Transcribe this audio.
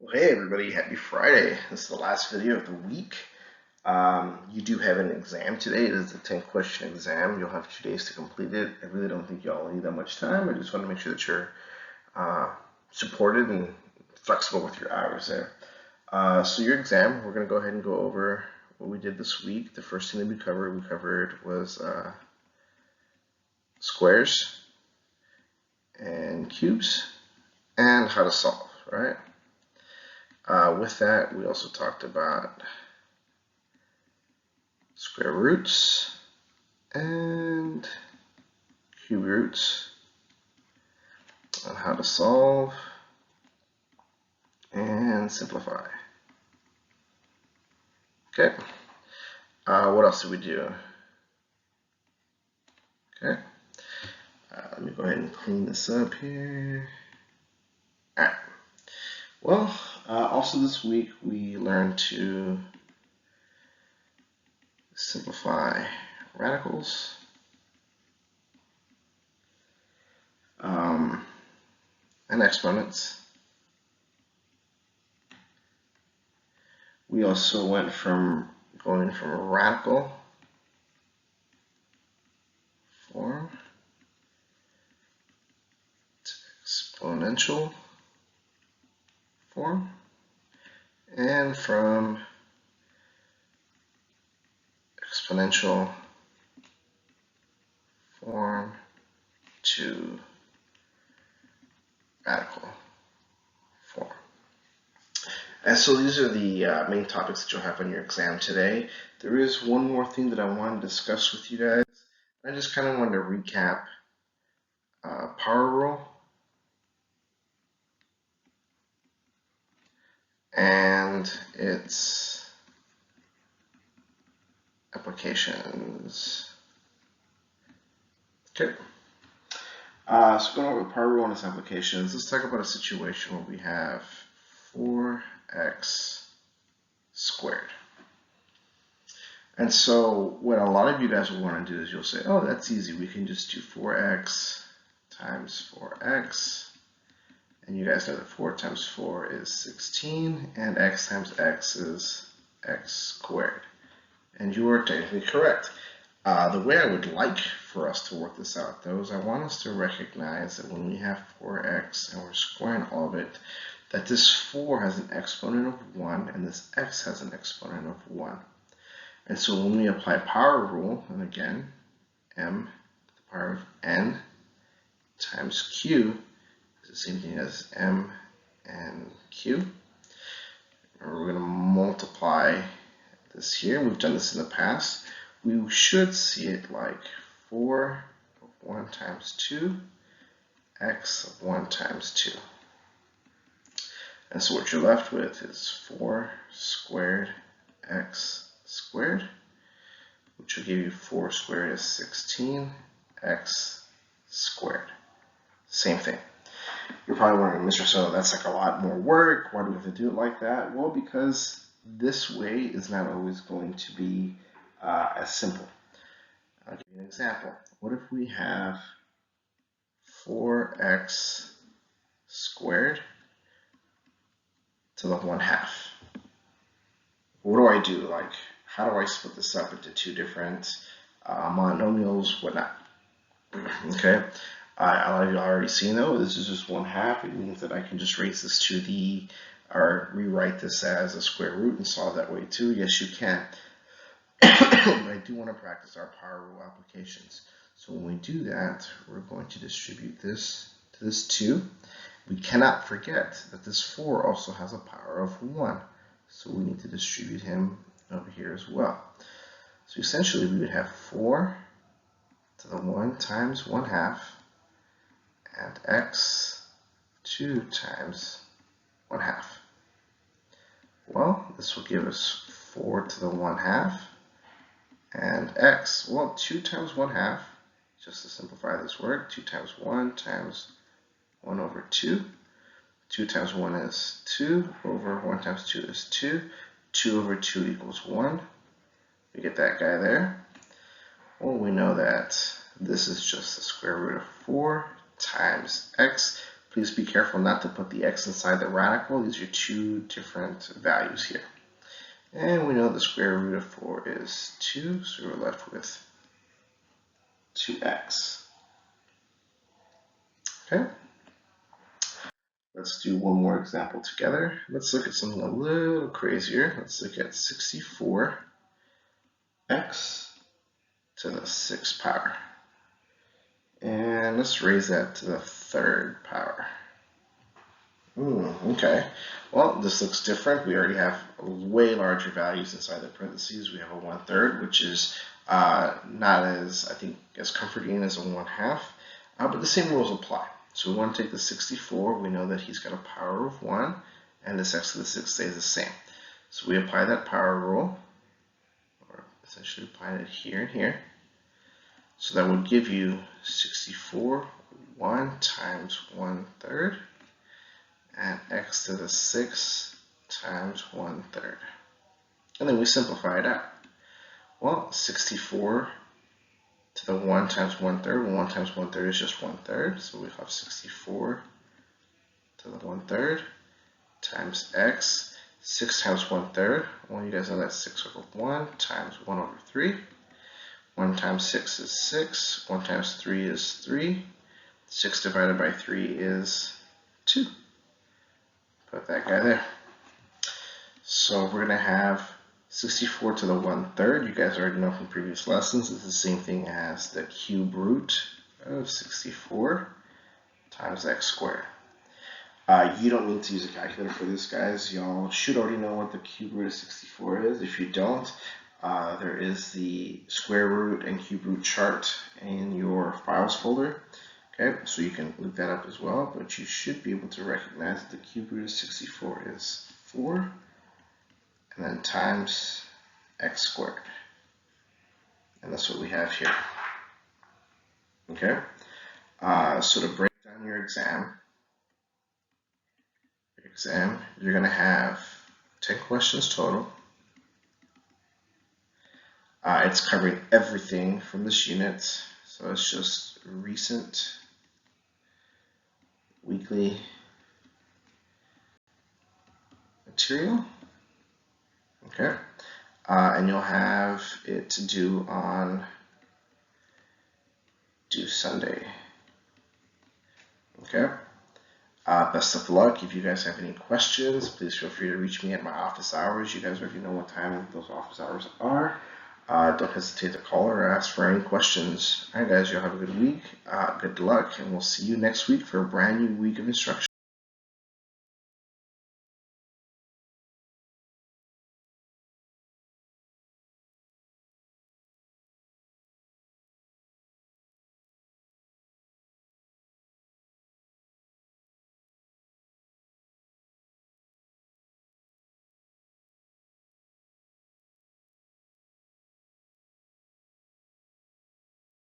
Well, hey everybody, happy Friday. This is the last video of the week. You do have an exam today. It is a 10-question exam. You'll have 2 days to complete it. I really don't think y'all need that much time. I just want to make sure that you're uh, supported and flexible with your hours there. So your exam, we're going to go ahead and go over what we did this week. The first thing that we covered was squares and cubes and how to solve, right? With that, we also talked about square roots and cube roots on how to solve and simplify. Okay, what else did we do? Okay, let me go ahead and clean this up here. All right, well, also this week we learned to simplify radicals. And exponents. We also went from going from a radical form to exponential form, and from exponential form to radical form. And so these are the main topics that you'll have on your exam today. There is one more thing that I want to discuss with you guys. I just kind of wanted to recap power rule and its applications. Okay. So going over the power rule and its applications, let's talk about a situation where we have 4x squared. And so what a lot of you guys will want to do is you'll say, oh, that's easy. We can just do 4x times 4x. And you guys know that 4 times 4 is 16, and x times x is x squared. And you are technically correct. The way I would like for us to work this out, though, is I want us to recognize that when we have 4x and we're squaring all of it, that this 4 has an exponent of 1 and this x has an exponent of 1. And so when we apply power rule, and again, m to the power of n times q is the same thing as m and q. And we're going to multiply this here. We've done this in the past. We should see it like 4 of 1 times 2, x of 1 times 2. And so what you're left with is 4 squared x squared, which will give you 4 squared is 16, x squared. Same thing. You're probably wondering, Mr. So that's like a lot more work. Why do we have to do it like that? Well, because this way is not always going to be as simple. I'll give you an example. What if we have 4x squared to the 1/2? What do I do? Like, how do I split this up into two different monomials, whatnot? Okay, a lot of you already seen though, this is just 1/2. It means that I can just raise this to the, or rewrite this as a square root and solve that way too. Yes, you can. But I do want to practice our power rule applications. So when we do that, we're going to distribute this to this 2. We cannot forget that this 4 also has a power of 1. So we need to distribute him over here as well. So essentially we would have 4 to the 1 times 1/2 and x 2 times 1/2. Well, this will give us 4 to the 1/2 and x, well, 2 times 1/2, just to simplify this word, 2 times 1 times 1 over 2. 2 times 1 is 2, over 1 times 2 is 2. 2 over 2 equals 1. We get that guy there. Well, we know that this is just the square root of 4 times x Please be careful not to put the x inside the radical. These are two different values here. And we know the square root of 4 is 2, so we're left with 2x. Okay? Let's do one more example together. Let's look at something a little crazier. Let's look at 64x to the 6th power. And let's raise that to the 3rd power. Okay. Well, this looks different. We already have way larger values inside the parentheses. We have a 1/3, which is not as, I think, as comforting as a 1/2. But the same rules apply. So we want to take the 64. We know that he's got a power of 1, and this x to the 6th stays the same. So we apply that power rule, or essentially applying it here and here. So that would give you 64, 1 times 1/3, and x to the 6th times 1/3. And then we simplify it out. Well, 64 to the 1 times 1/3, 1 times 1/3 is just 1/3, so we have 64 to the 1/3 times x. 6 times 1/3, well, you guys know that's 6 over 1 times 1 over 3. 1 times 6 is 6, 1 times 3 is 3, 6 divided by 3 is 2. Put that guy there. So we're going to have 64 to the 1/3. You guys already know from previous lessons, it's the same thing as the cube root of 64 times x squared. You don't need to use a calculator for this, guys. Y'all should already know what the cube root of 64 is. If you don't, there is the square root and cube root chart in your files folder. Okay, so you can look that up as well, but you should be able to recognize that the cube root of 64 is 4, and then times x squared. And that's what we have here. Okay, so to break down your exam, you're going to have 10 questions total. It's covering everything from this unit, so it's just recent, weekly material. Okay, and you'll have it to do on due Sunday. Okay, best of luck. If you guys have any questions, please feel free to reach me at my office hours. You guys already know what time those office hours are. Don't hesitate to call or ask for any questions. All right, guys, y'all have a good week. Good luck, and we'll see you next week for a brand new week of instruction.